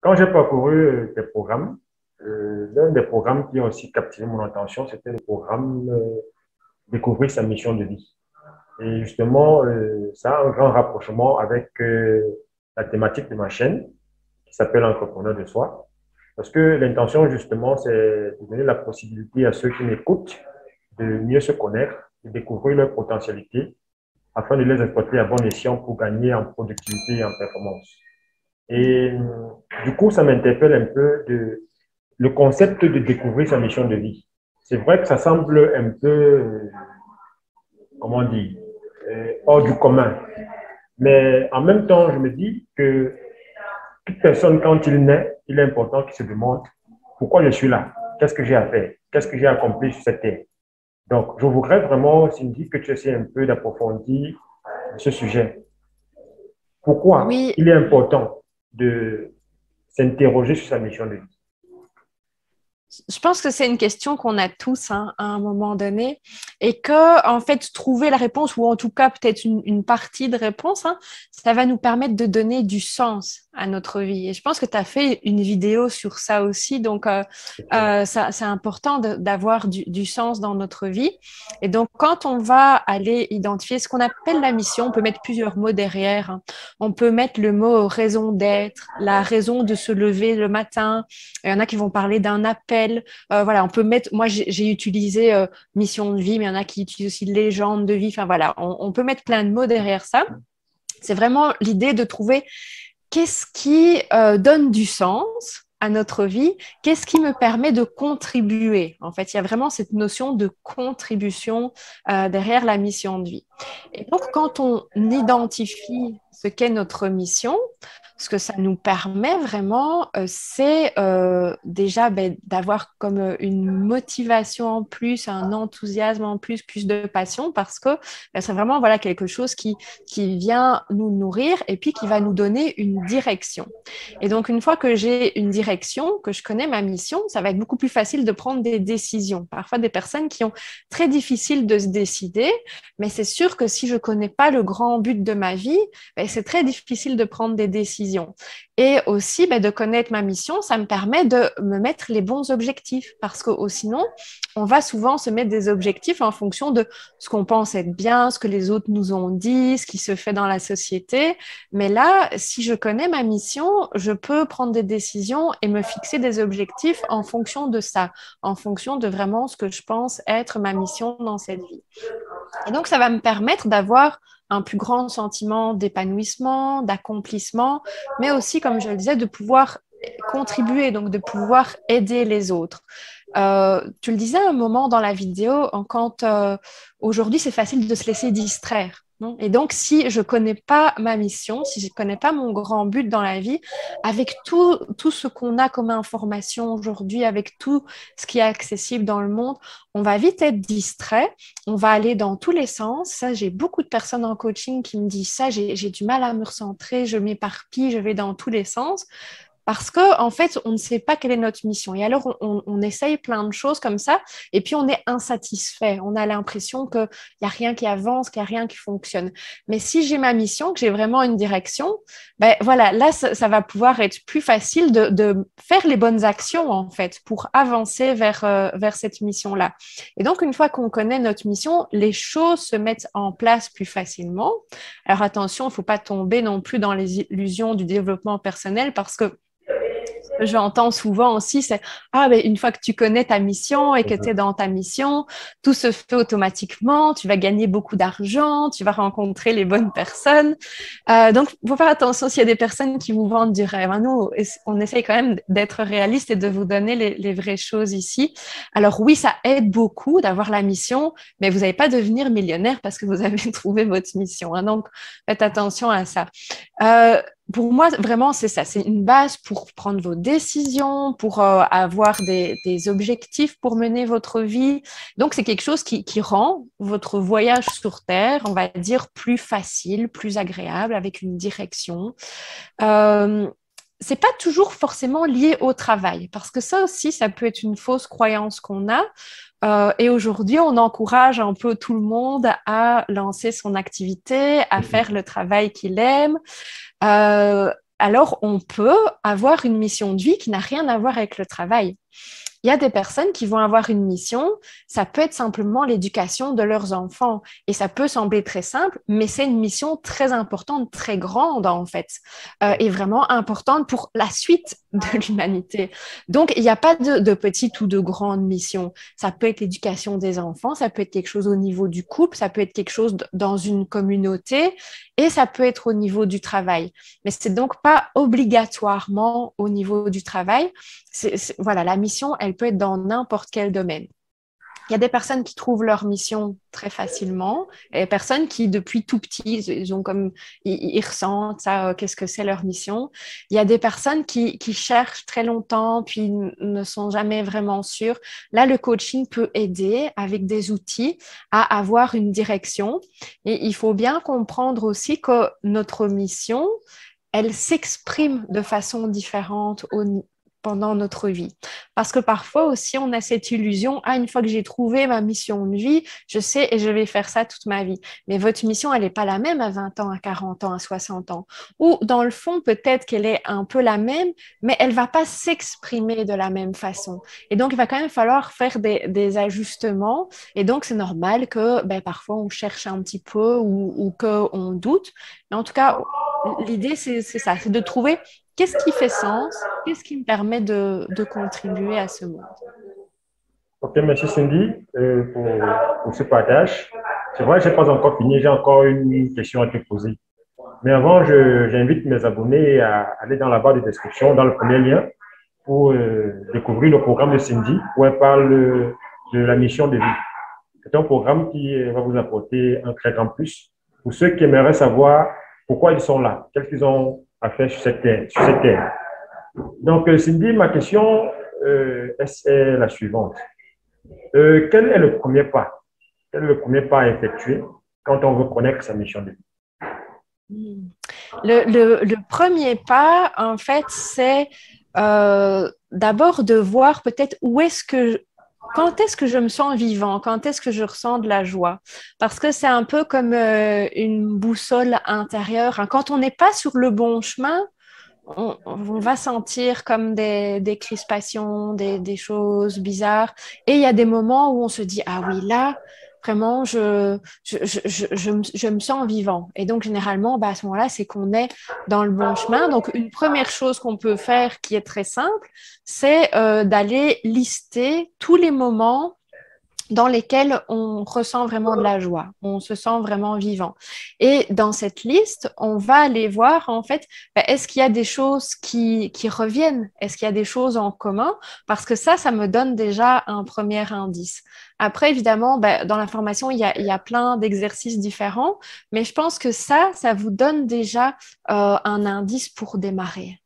Quand j'ai parcouru des programmes, l'un des programmes qui a aussi captivé mon attention, c'était le programme Découvrir sa mission de vie. Et justement, ça a un grand rapprochement avec la thématique de ma chaîne, qui s'appelle Entrepreneur de soi. Parce que l'intention, justement, c'est de donner la possibilité à ceux qui m'écoutent de mieux se connaître, de découvrir leurs potentialités, afin de les exploiter à bon escient pour gagner en productivité et en performance. Et du coup, ça m'interpelle un peu le concept de découvrir sa mission de vie. C'est vrai que ça semble un peu, comment dire, hors du commun. Mais en même temps, je me dis que toute personne, quand il naît, il est important qu'il se demande pourquoi je suis là, qu'est-ce que j'ai à faire, qu'est-ce que j'ai accompli sur cette terre. Donc, je voudrais vraiment, Cindy, que tu essaies un peu d'approfondir ce sujet. Pourquoi Oui, il est important de s'interroger sur sa mission de vie? je pense que c'est une question qu'on a tous à un moment donné et que, en fait, trouver la réponse ou en tout cas peut-être une partie de réponse, ça va nous permettre de donner du sens à notre vie. Et je pense que tu as fait une vidéo sur ça aussi, donc c'est important d'avoir du sens dans notre vie. Et donc, quand on va aller identifier ce qu'on appelle la mission, on peut mettre plusieurs mots derrière. On peut mettre le mot raison d'être, la raison de se lever le matin. Il y en a qui vont parler d'un appel. Voilà, on peut mettre. Moi, j'ai utilisé mission de vie, mais il y en a qui utilisent aussi légende de vie. Enfin voilà, on peut mettre plein de mots derrière ça. C'est vraiment l'idée de trouver qu'est-ce qui donne du sens à notre vie, qu'est-ce qui me permet de contribuer. En fait, il y a vraiment cette notion de contribution derrière la mission de vie. Et donc, quand on identifie ce qu'est notre mission, ce que ça nous permet vraiment, c'est déjà d'avoir comme une motivation en plus, un enthousiasme en plus, plus de passion, parce que c'est vraiment voilà, quelque chose qui vient nous nourrir et puis qui va nous donner une direction. Et donc, une fois que j'ai une direction, que je connais ma mission, ça va être beaucoup plus facile de prendre des décisions. Parfois, des personnes qui ont très difficile de se décider, mais c'est sûr que si je ne connais pas le grand but de ma vie, c'est très difficile de prendre des décisions. Et aussi, de connaître ma mission, ça me permet de me mettre les bons objectifs parce que sinon, on va souvent se mettre des objectifs en fonction de ce qu'on pense être bien, ce que les autres nous ont dit, ce qui se fait dans la société. Mais là, si je connais ma mission, je peux prendre des décisions et me fixer des objectifs en fonction de ça, en fonction de vraiment ce que je pense être ma mission dans cette vie. Et donc, ça va me permettre d'avoir un plus grand sentiment d'épanouissement, d'accomplissement, mais aussi, comme je le disais, de pouvoir contribuer, donc de pouvoir aider les autres. Tu le disais à un moment dans la vidéo, quand aujourd'hui c'est facile de se laisser distraire. Non. Et donc, si je ne connais pas ma mission, si je ne connais pas mon grand but dans la vie, avec tout ce qu'on a comme information aujourd'hui, avec tout ce qui est accessible dans le monde, on va vite être distrait, on va aller dans tous les sens. Ça, j'ai beaucoup de personnes en coaching qui me disent ça, j'ai du mal à me recentrer, je m'éparpille, je vais dans tous les sens. Parce que en fait, on ne sait pas quelle est notre mission. Et alors, on essaye plein de choses comme ça, et puis on est insatisfait. On a l'impression qu'il n'y a rien qui avance, qu'il n'y a rien qui fonctionne. Mais si j'ai ma mission, que j'ai vraiment une direction, voilà, là, ça va pouvoir être plus facile de faire les bonnes actions, en fait, pour avancer vers cette mission-là. Et donc, une fois qu'on connaît notre mission, les choses se mettent en place plus facilement. Alors, attention, il ne faut pas tomber non plus dans les illusions du développement personnel parce que j'entends souvent aussi, c'est une fois que tu connais ta mission et que tu es dans ta mission, tout se fait automatiquement, tu vas gagner beaucoup d'argent, tu vas rencontrer les bonnes personnes. Donc, il faut faire attention s'il y a des personnes qui vous vendent du rêve. Nous, on essaye quand même d'être réaliste et de vous donner les vraies choses ici. Alors oui, ça aide beaucoup d'avoir la mission, mais vous n'allez pas devenir millionnaire parce que vous avez trouvé votre mission. Donc, faites attention à ça. Pour moi, vraiment, c'est ça. C'est une base pour prendre vos décisions, pour avoir des objectifs pour mener votre vie. Donc, c'est quelque chose qui rend votre voyage sur Terre, on va dire, plus facile, plus agréable, avec une direction. Euh, c'est pas toujours forcément lié au travail, parce que ça aussi, ça peut être une fausse croyance qu'on a. Et aujourd'hui, on encourage un peu tout le monde à lancer son activité, à faire le travail qu'il aime. alors on peut avoir une mission de vie qui n'a rien à voir avec le travail. Il y a des personnes qui vont avoir une mission, ça peut être simplement l'éducation de leurs enfants et ça peut sembler très simple, mais c'est une mission très importante, très grande en fait, et vraiment importante pour la suite de l'humanité. Donc, il n'y a pas de petite ou de grande mission. Ça peut être l'éducation des enfants, ça peut être quelque chose au niveau du couple, ça peut être quelque chose dans une communauté et ça peut être au niveau du travail. Mais c'est donc pas obligatoirement au niveau du travail. Voilà, la mission, elle peut être dans n'importe quel domaine. Il y a des personnes qui trouvent leur mission très facilement et des personnes qui, depuis tout petit, ils ressentent ça, qu'est-ce que c'est leur mission. Il y a des personnes qui cherchent très longtemps puis ne sont jamais vraiment sûres. Là, le coaching peut aider avec des outils à avoir une direction. Et il faut bien comprendre aussi que notre mission, elle s'exprime de façon différente pendant notre vie. Parce que parfois aussi, on a cette illusion, une fois que j'ai trouvé ma mission de vie, je sais et je vais faire ça toute ma vie. Mais votre mission, elle n'est pas la même à 20 ans, à 40 ans, à 60 ans. Ou dans le fond, peut-être qu'elle est un peu la même, mais elle ne va pas s'exprimer de la même façon. Et donc, il va quand même falloir faire des ajustements. Et donc, c'est normal que parfois, on cherche un petit peu ou qu'on doute. Mais en tout cas, l'idée, c'est ça, c'est de trouver qu'est-ce qui fait sens, qu'est-ce qui me permet de contribuer à ce monde. Ok, merci Cindy pour ce partage. C'est vrai, je n'ai pas encore fini, j'ai encore une question à te poser. Mais avant, j'invite mes abonnés à aller dans la barre de description, dans le premier lien, pour découvrir le programme de Cindy, où elle parle de la mission de vie. C'est un programme qui va vous apporter un très grand plus pour ceux qui aimeraient savoir pourquoi ils sont là, qu'est-ce qu'ils ont à faire sur cette terre. Donc, Cindy, ma question est la suivante. Quel est le premier pas? Quel est le premier pas à effectuer quand on veut connaître sa mission de vie? Le premier pas, en fait, c'est d'abord de voir peut-être quand est-ce que je me sens vivant, quand est-ce que je ressens de la joie. Parce que c'est un peu comme une boussole intérieure. Quand on n'est pas sur le bon chemin, on va sentir comme des crispations, des choses bizarres. Et il y a des moments où on se dit, ah oui, là, vraiment, je me sens vivant. Et donc, généralement, à ce moment-là, c'est qu'on est dans le bon chemin. Donc, une première chose qu'on peut faire qui est très simple, c'est d'aller lister tous les moments dans lesquels on ressent vraiment de la joie, on se sent vraiment vivant. Et dans cette liste, on va aller voir, en fait, est-ce qu'il y a des choses qui reviennent? Est-ce qu'il y a des choses en commun? Parce que ça me donne déjà un premier indice. Après, évidemment, dans la formation, il y a plein d'exercices différents, mais je pense que ça vous donne déjà un indice pour démarrer.